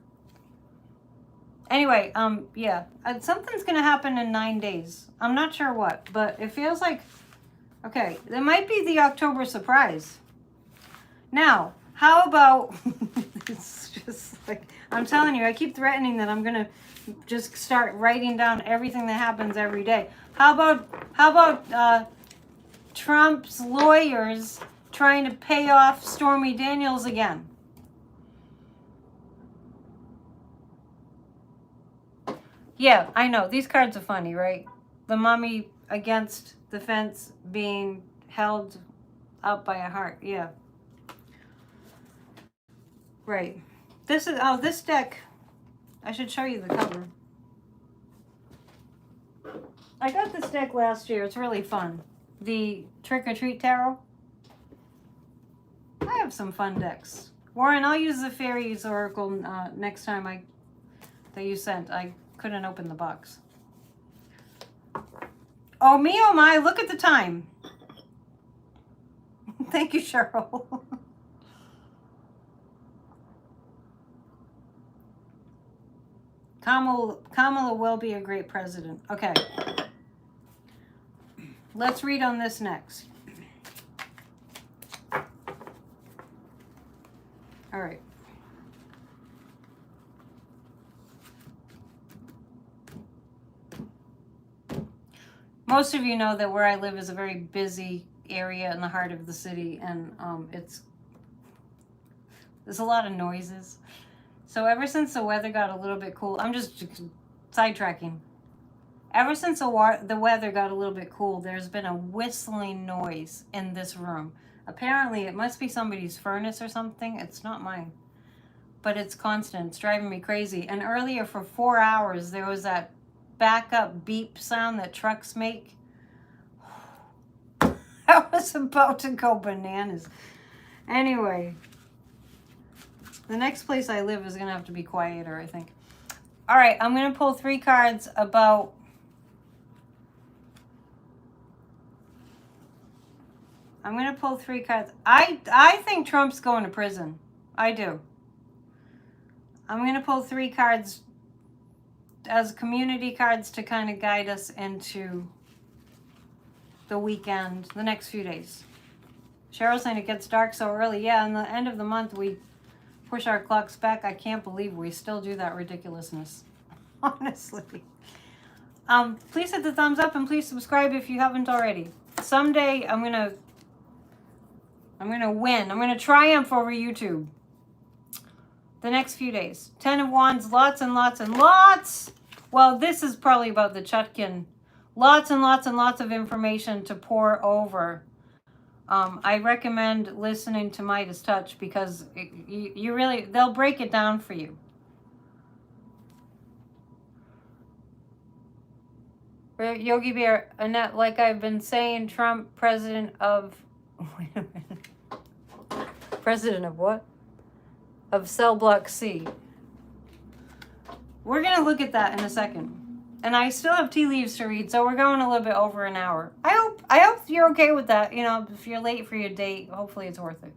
Anyway, yeah. Something's going to happen in 9 days. I'm not sure what, but it feels like, okay, there might be the October surprise. Now, how about, it's just like, I'm telling you, I keep threatening that I'm going to just start writing down everything that happens every day. How about Trump's lawyers trying to pay off Stormy Daniels again? Yeah, I know. These cards are funny, right? The mummy against the fence being held up by a heart. Yeah. Right. This is, oh, this deck, I should show you the cover. I got this deck last year. It's really fun. The Trick or Treat Tarot. I have some fun decks. Warren, I'll use the Fairies Oracle next time that you sent. couldn't open the box. Oh, me, oh my, look at the time. Thank you, Cheryl. Kamala will be a great president. Okay. Let's read on this next. All right. Most of you know that where I live is a very busy area in the heart of the city, and there's a lot of noises. So ever since the weather got a little bit cool, I'm just sidetracking. Ever since the weather got a little bit cool, there's been a whistling noise in this room. Apparently, it must be somebody's furnace or something. It's not mine. But it's constant. It's driving me crazy. And earlier, for 4 hours, there was that backup beep sound that trucks make. I was about to go bananas. Anyway, the next place I live is going to have to be quieter, I think. All right, I'm going to pull 3 cards about... I'm going to pull 3 cards. I think Trump's going to prison. I do. I'm going to pull 3 cards as community cards to kind of guide us into the weekend, the next few days. Cheryl's saying it gets dark so early. Yeah, in the end of the month, we push our clocks back. I can't believe we still do that ridiculousness. Honestly. Please hit the thumbs up and please subscribe if you haven't already. Someday I'm gonna win. I'm gonna triumph over YouTube. The next few days. 10 of Wands, lots and lots and lots. Well, this is probably about the Chutkin. Lots and lots and lots of information to pour over. I recommend listening to Midas Touch because you really, they'll break it down for you. Yogi Bear, Annette, like I've been saying, Trump, president of... Wait a minute. President of what? Of Cell Block C. We're going to look at that in a second. And I still have tea leaves to read, so we're going a little bit over an hour. I hope you're okay with that. You know, if you're late for your date, hopefully it's worth it.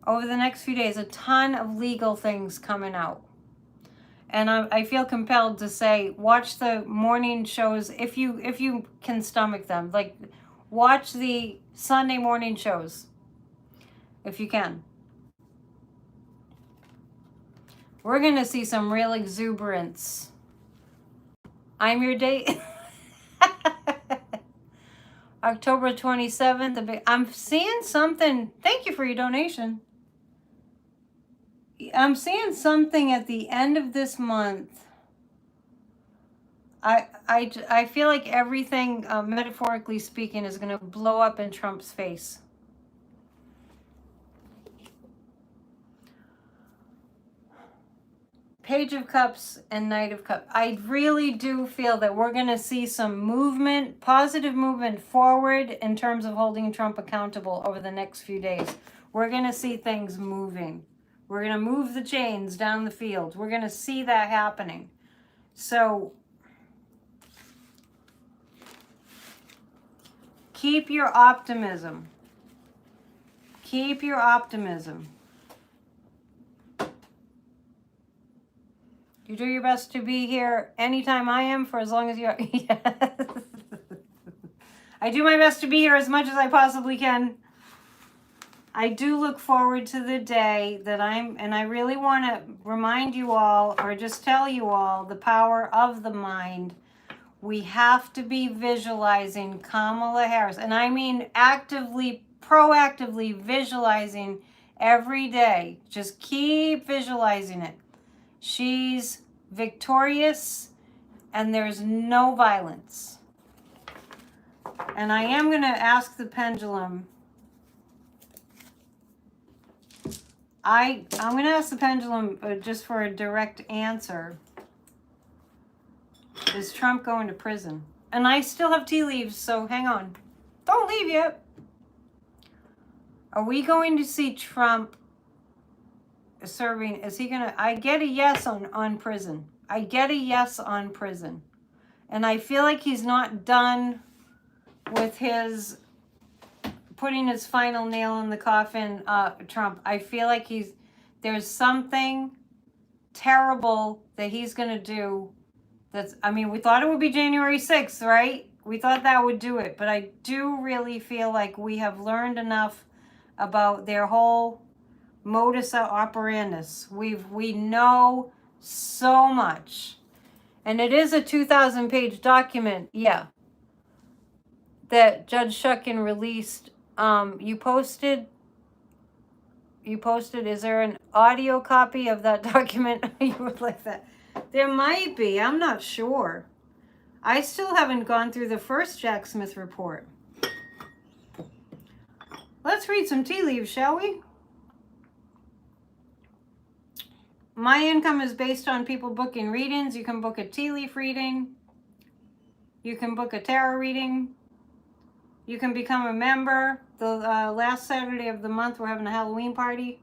Over the next few days, a ton of legal things coming out. And I feel compelled to say, watch the morning shows if you can stomach them. Like, watch the Sunday morning shows if you can. We're going to see some real exuberance. I'm your date. October 27th. I'm seeing something. Thank you for your donation. I'm seeing something at the end of this month. I feel like everything, metaphorically speaking, is going to blow up in Trump's face. Page of Cups and Knight of Cups. I really do feel that we're going to see some movement, positive movement forward in terms of holding Trump accountable over the next few days. We're going to see things moving. We're going to move the chains down the field. We're going to see that happening. So keep your optimism. Keep your optimism. You do your best to be here anytime I am for as long as you are. Yes. I do my best to be here as much as I possibly can. I do look forward to the day that and I really want to remind you all, or just tell you all, the power of the mind. We have to be visualizing Kamala Harris. And I mean actively, proactively visualizing every day. Just keep visualizing it. She's victorious and there's no violence. And I am going to ask the pendulum. I'm going to ask the pendulum just for a direct answer. Is Trump going to prison? And I still have tea leaves, so hang on. Don't leave yet. Are we going to see Trump serving? Is he going to... I get a yes on prison. I get a yes on prison. And I feel like he's not done with his putting his final nail in the coffin, Trump. I feel like there's something terrible that he's going to do. I mean, we thought it would be January 6th, right? We thought that would do it. But I do really feel like we have learned enough about their whole modus operandus. We know so much. And it is a 2,000-page document, yeah, that Judge Shuckin released. You posted, is there an audio copy of that document? You would like that? There might be, I'm not sure. I still haven't gone through the first Jack Smith report. Let's read some tea leaves, shall we? My income is based on people booking readings. You can book a tea leaf reading. You can book a tarot reading. You can become a member. The last Saturday of the month, we're having a Halloween party.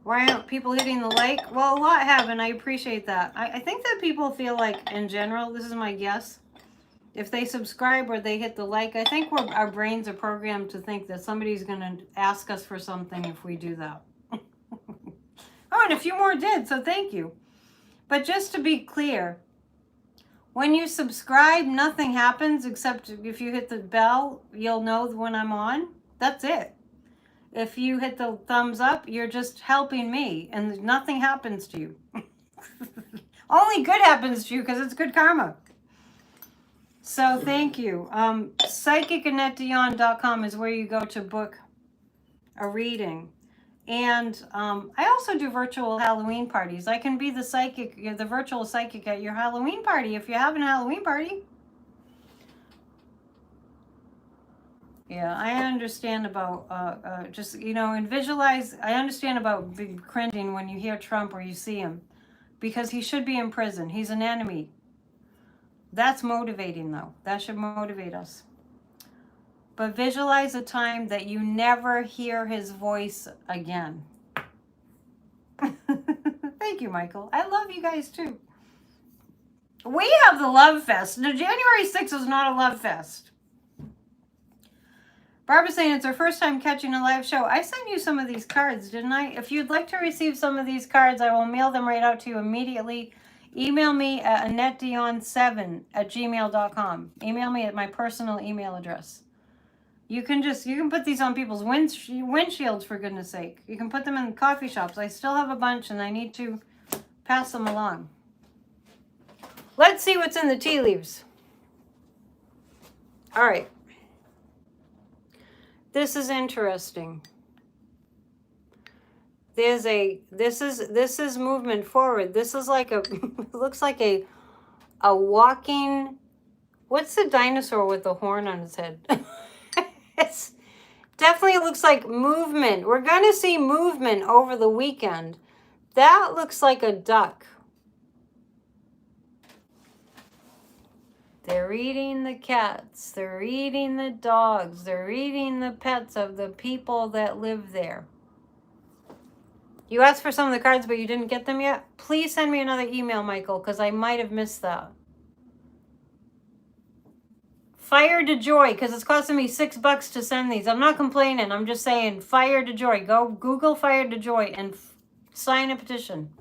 Why aren't people hitting the like? Well, a lot haven't. I appreciate that. I think that people feel like, in general, this is my guess, if they subscribe or they hit the like, I think our brains are programmed to think that somebody's going to ask us for something if we do that. Oh, and a few more did, so thank you. But just to be clear, when you subscribe, nothing happens except if you hit the bell, you'll know when I'm on. That's it. If you hit the thumbs up, you're just helping me, and nothing happens to you. Only good happens to you because it's good karma. So thank you. PsychicAnnetteDion.com is where you go to book a reading. And I also do virtual Halloween parties. I can be the virtual psychic at your Halloween party if you're having a Halloween party. Yeah, I understand about and visualize. I understand about cringing when you hear Trump or you see him, because he should be in prison. He's an enemy. That's motivating, though. That should motivate us. But visualize a time that you never hear his voice again. Thank you, Michael. I love you guys, too. We have the love fest. No, January 6th is not a love fest. Barbara's saying it's her first time catching a live show. I sent you some of these cards, didn't I? If you'd like to receive some of these cards, I will mail them right out to you immediately. Email me at AnnetteDion7@gmail.com. Email me at my personal email address. You can put these on people's windshields, for goodness sake. You can put them in coffee shops. I still have a bunch and I need to pass them along. Let's see what's in the tea leaves. All right. This is interesting. This is movement forward. This is like it looks like a walking, what's the dinosaur with the horn on its head? It definitely looks like movement. We're going to see movement over the weekend. That looks like a duck. They're eating the cats. They're eating the dogs. They're eating the pets of the people that live there. You asked for some of the cards, but you didn't get them yet? Please send me another email, Michael, because I might have missed that. Fire to joy, because it's costing me $6 to send these. I'm not complaining. I'm just saying fire to joy. Go Google fire to joy and sign a petition.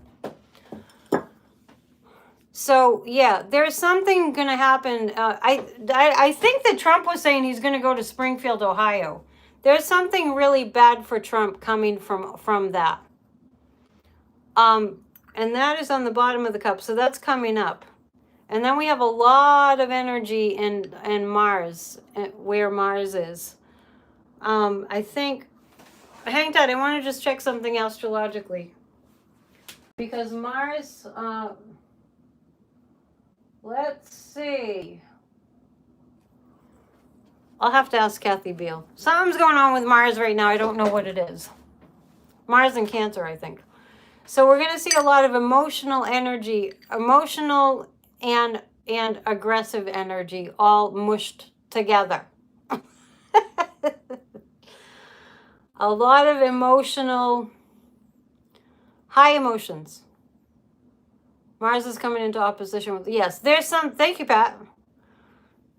So, yeah, there's something going to happen. I think that Trump was saying he's going to go to Springfield, Ohio. There's something really bad for Trump coming from that. And that is on the bottom of the cup. So that's coming up. And then we have a lot of energy in Mars, where Mars is. I think, hang tight, I want to just check something astrologically. Because Mars, let's see. I'll have to ask Kathy Beal. Something's going on with Mars right now. I don't know what it is. Mars and Cancer, I think. So we're going to see a lot of emotional energy, emotional and aggressive energy all mushed together. A lot of emotional High emotions. Mars is coming into opposition with, yes, there's some, thank you, Pat.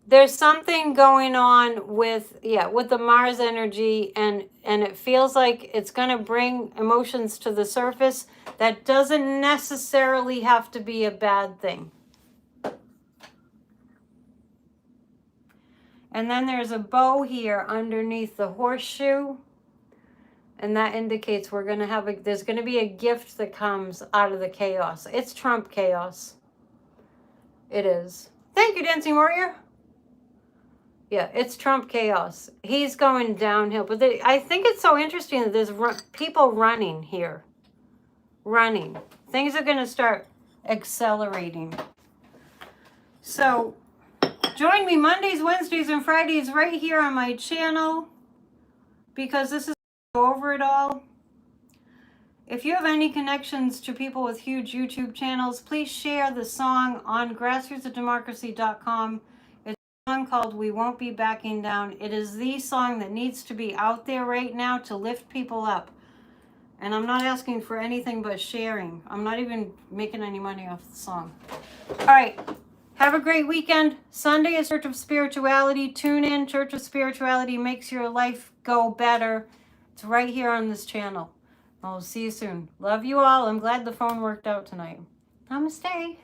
There's something going on with, yeah, with the Mars energy, and it feels like it's going to bring emotions to the surface. That doesn't necessarily have to be a bad thing. And then there's a bow here underneath the horseshoe. And that indicates we're going to have there's going to be a gift that comes out of the chaos. It's Trump chaos. It is. Thank you, Dancing Warrior. Yeah, it's Trump chaos. He's going downhill. But I think it's so interesting that there's people running here. Running. Things are going to start accelerating. So join me Mondays, Wednesdays, and Fridays right here on my channel, because this is over it all. If you have any connections to people with huge YouTube channels, please share the song on grassrootsofdemocracy.com. It's a song called We Won't Be Backing Down. It is the song that needs to be out there right now to lift people up. And I'm not asking for anything but sharing. I'm not even making any money off the song. All right. Have a great weekend. Sunday is Church of Spirituality. Tune in. Church of Spirituality makes your life go better. It's right here on this channel. I'll see you soon. Love you all. I'm glad the phone worked out tonight. Namaste.